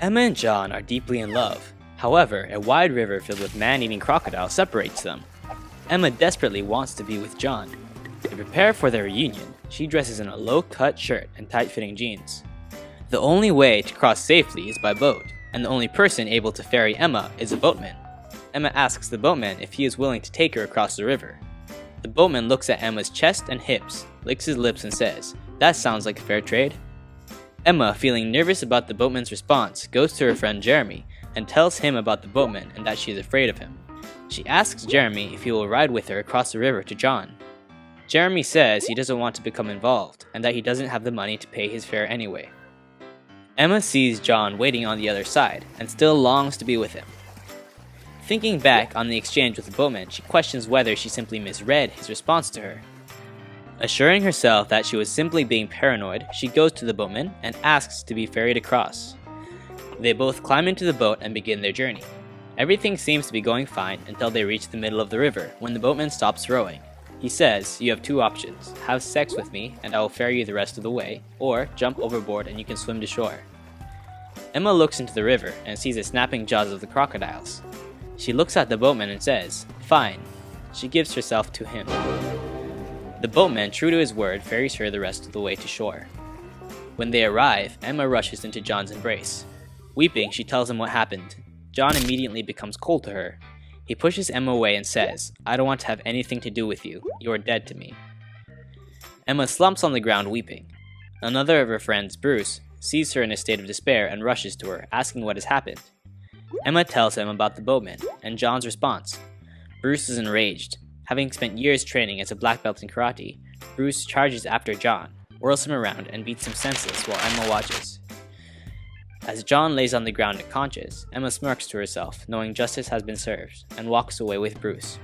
Emma and John are deeply in love. However, a wide river filled with man-eating crocodiles separates them. Emma desperately wants to be with John. To prepare for their reunion, she dresses in a low-cut shirt and tight-fitting jeans. The only way to cross safely is by boat, and the only person able to ferry Emma is a boatman. Emma asks the boatman if he is willing to take her across the river. The boatman looks at Emma's chest and hips, licks his lips and says, "That sounds like a fair trade." Emma, feeling nervous about the boatman's response, goes to her friend Jeremy and tells him about the boatman and that she is afraid of him. She asks Jeremy if he will ride with her across the river to John. Jeremy says he doesn't want to become involved and that he doesn't have the money to pay his fare anyway. Emma sees John waiting on the other side and still longs to be with him. Thinking back on the exchange with the boatman, she questions whether she simply misread his response to her. Assuring herself that she was simply being paranoid, she goes to the boatman and asks to be ferried across. They both climb into the boat and begin their journey. Everything seems to be going fine until they reach the middle of the river when the boatman stops rowing. He says, "You have two options, have sex with me and I will ferry you the rest of the way, or jump overboard and you can swim to shore." Emma looks into the river and sees the snapping jaws of the crocodiles. She looks at the boatman and says, "Fine." She gives herself to him. The boatman, true to his word, ferries her the rest of the way to shore. When they arrive, Emma rushes into John's embrace. Weeping, she tells him what happened. John immediately becomes cold to her. He pushes Emma away and says, "I don't want to have anything to do with you. You are dead to me." Emma slumps on the ground weeping. Another of her friends, Bruce, sees her in a state of despair and rushes to her, asking what has happened. Emma tells him about the boatman and John's response. Bruce is enraged. Having spent years training as a black belt in karate, Bruce charges after John, whirls him around, and beats him senseless while Emma watches. As John lays on the ground unconscious, Emma smirks to herself, knowing justice has been served, and walks away with Bruce.